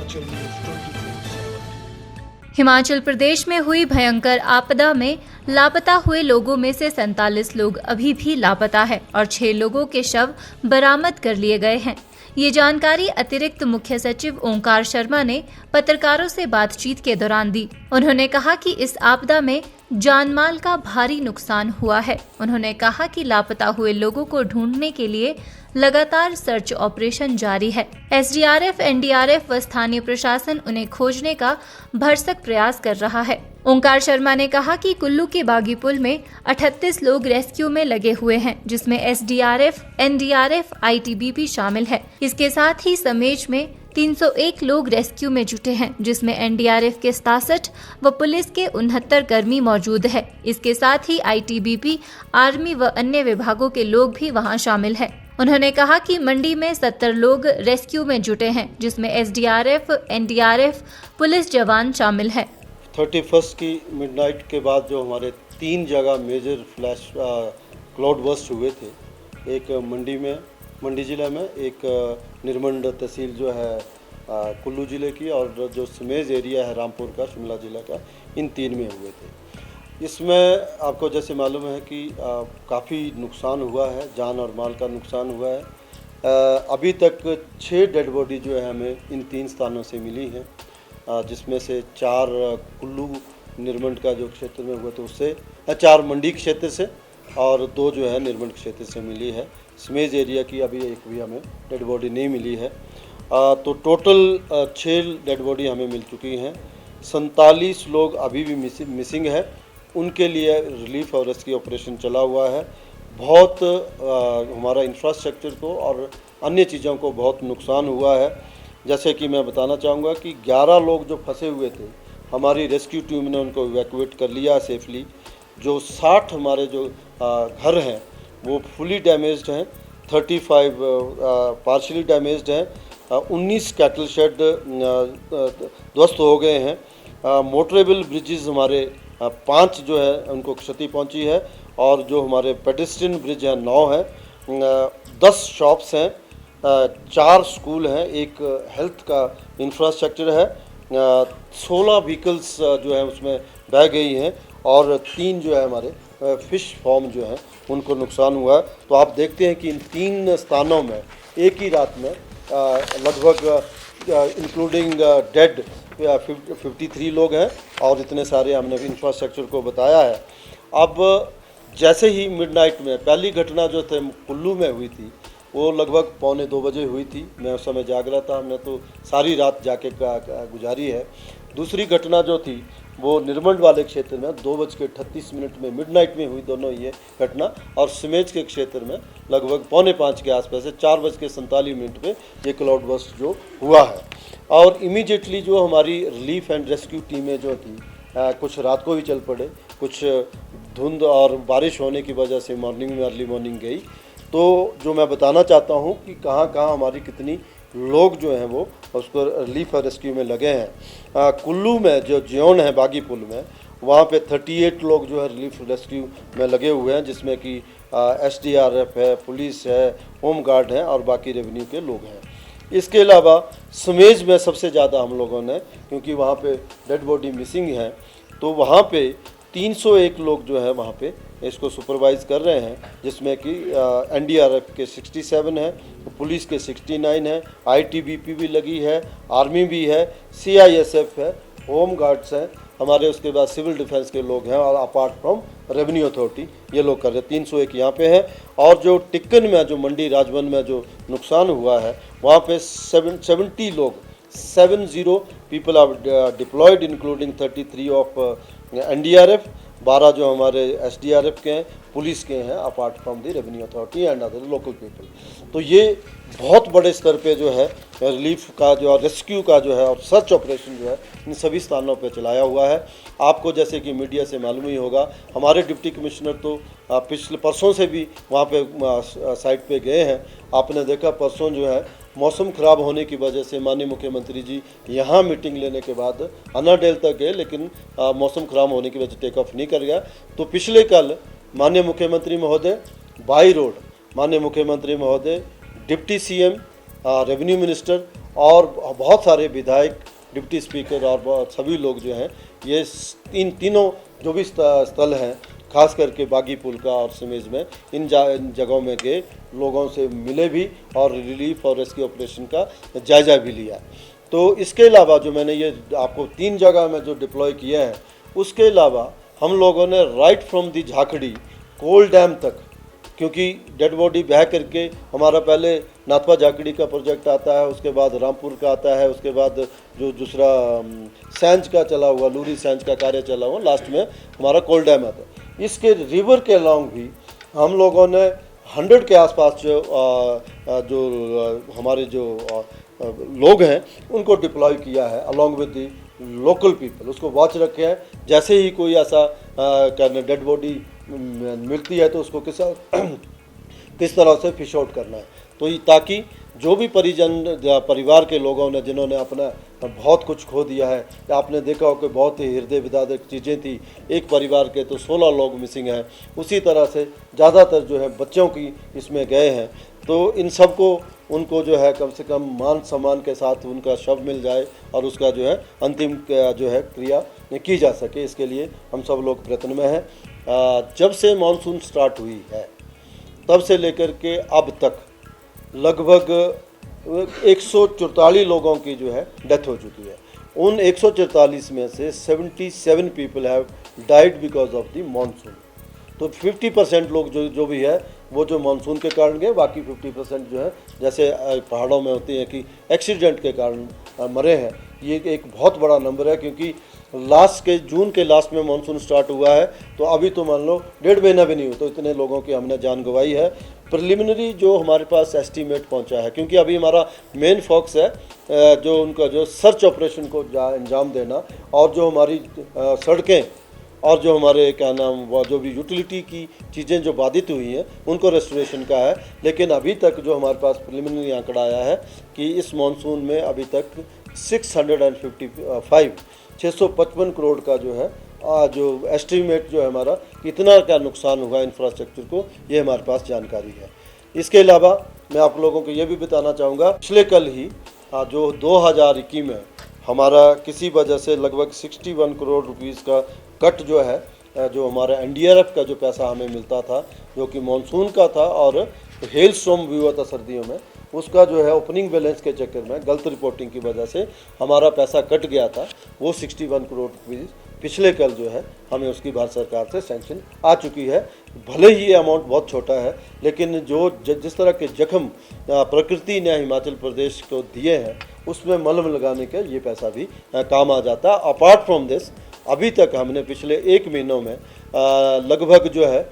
Himachal News 24/7. Himachal Pradesh में हुई भयंकर आपदा में लापता हुए लोगों में से 47 लोग अभी भी लापता है और 6 लोगों के शव बरामद कर लिए गए हैं। ये जानकारी अतिरिक्त मुख्य सचिव ओंकार शर्मा ने पत्रकारों से बातचीत के दौरान दी। उन्होंने कहा कि इस आपदा में जानमाल का भारी नुकसान हुआ है। उन्होंने कहा कि लापता हुए लोगों को ढूंढने के लिए लगातार सर्च ऑपरेशन जारी है। एसडीआरएफ, एनडीआरएफ व स्थानीय प्रशासन उन्हें खोजने का भरसक प्रयास कर रहा है। ओंकार शर्मा ने कहा कि कुल्लू के बागी पुल में 38 लोग रेस्क्यू में लगे हुए हैं, जिसमें एसडीआरएफ, एनडीआरएफ, आईटीबीपी शामिल है। इसके साथ ही समेज में 301 लोग रेस्क्यू में जुटे हैं, जिसमें एनडीआरएफ के 67 व पुलिस के 69 कर्मी मौजूद है। इसके साथ ही आईटीबीपी, आर्मी व अन्य विभागों के लोग भी वहां शामिल हैं। उन्होंने कहा कि मंडी में 70 लोग रेस्क्यू में जुटे हैं, जिसमें एसडीआरएफ, एनडीआरएफ, पुलिस जवान शामिल है। 31 की मिडनाइट के बाद जो हमारे 3 जगह मेजर फ्लैश क्लाउड बर्स्ट हुए थे, एक मंडी ज़िले में, एक निरमंड तहसील जो है कुल्लू ज़िले की, और जो समेज एरिया है रामपुर का, शिमला ज़िले का, इन 3 में हुए थे। इसमें आपको जैसे मालूम है कि काफ़ी नुकसान हुआ है, जान और माल का नुकसान हुआ है। अभी तक 6 डेड बॉडी जो है हमें इन 3 स्थानों से मिली हैं, जिसमें से 4 कुल्लू निरमंड का जो क्षेत्र में हुआ था उससे, 4 मंडी क्षेत्र से और 2 जो है निरमंड क्षेत्र से मिली है। समेज एरिया की अभी एक भी हमें डेड बॉडी नहीं मिली है। तो टोटल 6 डेड बॉडी हमें मिल चुकी हैं। 47 लोग अभी भी मिसिंग है। उनके लिए रिलीफ और रेस्क्यू ऑपरेशन चला हुआ है। बहुत हमारा इंफ्रास्ट्रक्चर को और अन्य चीज़ों को बहुत नुकसान हुआ है। जैसे कि मैं बताना चाहूँगा कि 11 लोग जो फंसे हुए थे, हमारी रेस्क्यू टीम ने उनको इवैक्यूएट कर लिया सेफली। जो 60 हमारे जो घर हैं वो फुली डैमेज्ड हैं, 35 पार्शली डैमेज्ड हैं, 19 कैटल शेड ध्वस्त हो गए हैं। मोटरेबल ब्रिजेस हमारे 5 जो है उनको क्षति पहुंची है, और जो हमारे पेडेस्ट्रियन ब्रिज हैं 9 हैं, 10 शॉप्स हैं, 4 स्कूल हैं, एक हेल्थ का इंफ्रास्ट्रक्चर है, 16 व्हीकल्स जो है उसमें बह गई हैं, और 3 जो है हमारे फिश फार्म जो हैं उनको नुकसान हुआ है। तो आप देखते हैं कि इन 3 स्थानों में एक ही रात में लगभग इंक्लूडिंग डेड 53 लोग हैं, और इतने सारे हमने इंफ्रास्ट्रक्चर को बताया है। अब जैसे ही मिडनाइट में पहली घटना जो थे कुल्लू में हुई थी, वो लगभग 1:45 बजे हुई थी। मैं उस समय जाग रहा था, हमने तो सारी रात जाके गुजारी है। दूसरी घटना जो थी वो निरमंड वाले क्षेत्र में 2:38 में मिडनाइट में हुई दोनों ये घटना, और समेज के क्षेत्र में लगभग 4:45 के आसपास है, 4:47 पे ये क्लाउड बर्स्ट जो हुआ है। और इमीडिएटली जो हमारी रिलीफ एंड रेस्क्यू टीमें जो थी, कुछ रात को भी चल पड़े, कुछ धुंध और बारिश होने की वजह से मॉर्निंग में अर्ली मॉर्निंग गई। तो जो मैं बताना चाहता हूँ कि कहाँ कहाँ हमारी कितनी लोग जो हैं वो उसको रिलीफ और रेस्क्यू में लगे हैं। कुल्लू में जो जियोन है बागी पुल में, वहाँ पे 38 लोग जो है रिलीफ रेस्क्यू में लगे हुए हैं, जिसमें कि एसडीआरएफ है, पुलिस है, होम गार्ड है और बाकी रेवेन्यू के लोग हैं। इसके अलावा समेज में सबसे ज़्यादा हम लोगों ने, क्योंकि वहाँ पे डेड बॉडी मिसिंग है, तो वहाँ पे 301 लोग जो है वहाँ पे इसको सुपरवाइज़ कर रहे हैं, जिसमें कि एनडीआरएफ के 67 हैं, पुलिस के 69 हैं, आईटीबीपी भी लगी है, आर्मी भी है, सीआईएसएफ है, होम गार्ड्स हैं हमारे, उसके बाद सिविल डिफेंस के लोग हैं, और अपार्ट फ्रॉम रेवेन्यू अथॉरिटी ये लोग कर रहे हैं। 301 यहाँ पे हैं। और जो टिक्कन में, जो मंडी राजवन में जो नुकसान हुआ है, वहाँ पे 70 लोग, 70 people are deployed, including 33 of NDRF, 12 जो हमारे एसडीआरएफ के हैं, पुलिस के हैं, apart from the revenue authority and other local people. तो ये बहुत बड़े स्तर पे जो है रिलीफ का जो है, रेस्क्यू का जो है और सर्च ऑपरेशन जो है इन सभी स्थानों पे चलाया हुआ है। आपको जैसे कि मीडिया से मालूम ही होगा, हमारे डिप्टी कमिश्नर तो पिछले परसों से भी वहाँ पे साइट पे गए हैं। आपने देखा परसों जो है मौसम ख़राब होने की वजह से माननीय मुख्यमंत्री जी यहाँ मीटिंग लेने के बाद अनाडेल तक गए, लेकिन मौसम ख़राब होने की वजह से टेक ऑफ नहीं कर गया। तो पिछले कल माननीय मुख्यमंत्री महोदय बाई रोड, माननीय मुख्यमंत्री महोदय, डिप्टी सीएम, रेवेन्यू मिनिस्टर और बहुत सारे विधायक, डिप्टी स्पीकर और सभी लोग जो हैं ये तीनों जो भी स्थल हैं, खास करके बागी पुल का और सिमेज में, इन जगहों में गए, लोगों से मिले भी और रिलीफ और रेस्क्यू ऑपरेशन का जायजा भी लिया। तो इसके अलावा जो मैंने ये आपको 3 जगह में जो डिप्लॉय किए हैं, उसके अलावा हम लोगों ने right from the Jhakri Kol dam तक, क्योंकि डेड बॉडी बह करके हमारा पहले नाथपा झाकड़ी का प्रोजेक्ट आता है, उसके बाद रामपुर का आता है, उसके बाद जो दूसरा सैंज का चला हुआ, लूरी सैंज का कार्य चला हुआ, लास्ट में हमारा कोल डैम आता है। इसके रिवर के अलॉन्ग भी हम लोगों ने 100 के आसपास जो हमारे जो लोग हैं उनको डिप्लॉय किया है along with the local people. उसको वॉच रखे हैं, जैसे ही कोई ऐसा डेड बॉडी मिलती है तो उसको किस तरह से फिश आउट करना है, तो ताकि जो भी परिवार के लोगों ने जिन्होंने अपना बहुत कुछ खो दिया है, आपने देखा हो कि बहुत ही हृदय विदारक चीज़ें थी, एक परिवार के तो 16 लोग मिसिंग हैं, उसी तरह से ज़्यादातर जो है बच्चों की इसमें गए हैं। तो इन सब को उनको जो है कम से कम मान सम्मान के साथ उनका शव मिल जाए और उसका जो है अंतिम जो है क्रिया की जा सके, इसके लिए हम सब लोग प्रयत्न में हैं। जब से मानसून स्टार्ट हुई है तब से लेकर के अब तक लगभग 144 लोगों की जो है डेथ हो चुकी है। उन 144 में से 77 people have died because of the monsoon. तो 50% लोग जो भी है वो जो मानसून के कारण गए, बाकी 50% जो है जैसे पहाड़ों में होती है कि एक्सीडेंट के कारण मरे हैं। ये एक बहुत बड़ा नंबर है, क्योंकि जून के लास्ट में मानसून स्टार्ट हुआ है, तो अभी तो मान लो 1.5 महीना भी नहीं हुआ तो इतने लोगों की हमने जान गंवाई है। प्रिलिमिनरी जो हमारे पास एस्टीमेट पहुंचा है, क्योंकि अभी हमारा मेन फोकस है जो उनका जो सर्च ऑपरेशन को अंजाम देना, और जो हमारी सड़कें और जो हमारे क्या नाम वो जो भी यूटिलिटी की चीज़ें जो बाधित हुई हैं उनको रेस्टोरेशन का है। लेकिन अभी तक जो हमारे पास प्रिलिमिनरी आंकड़ा आया है कि इस मानसून में अभी तक 655 करोड़ का जो है जो एस्टीमेट जो है हमारा कितना क्या नुकसान हुआ इंफ्रास्ट्रक्चर को, ये हमारे पास जानकारी है। इसके अलावा मैं आप लोगों को ये भी बताना चाहूँगा, पिछले कल ही जो 2021 में हमारा किसी वजह से लगभग 61 करोड़ रुपीस का कट जो है, जो हमारा NDRF का जो पैसा हमें मिलता था, जो कि मानसून का था और हेल स्टॉर्म भी हुआ था सर्दियों में, उसका जो है ओपनिंग बैलेंस के चक्कर में गलत रिपोर्टिंग की वजह से हमारा पैसा कट गया था। वो 61 करोड़ रुपीस पिछले कल जो है हमें उसकी भारत सरकार से सैंक्शन आ चुकी है। भले ही ये अमाउंट बहुत छोटा है, लेकिन जिस तरह के जख्म प्रकृति ने हिमाचल प्रदेश को दिए हैं उसमें मलहम लगाने का ये पैसा भी काम आ जाता। अपार्ट फ्रॉम दिस, अभी तक हमने पिछले 1 महीनों में लगभग जो है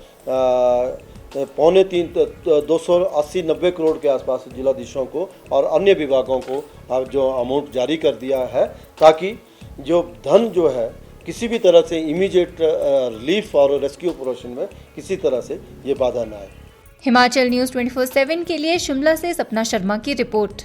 280-90 करोड़ के आसपास जिलाधीशों को और अन्य विभागों को जो अमाउंट जारी कर दिया है, ताकि जो धन जो है किसी भी तरह से इमीडिएट रिलीफ और रेस्क्यू ऑपरेशन में किसी तरह से ये बाधा ना आए। हिमाचल न्यूज़ 24/7 के लिए शिमला से सपना शर्मा की रिपोर्ट।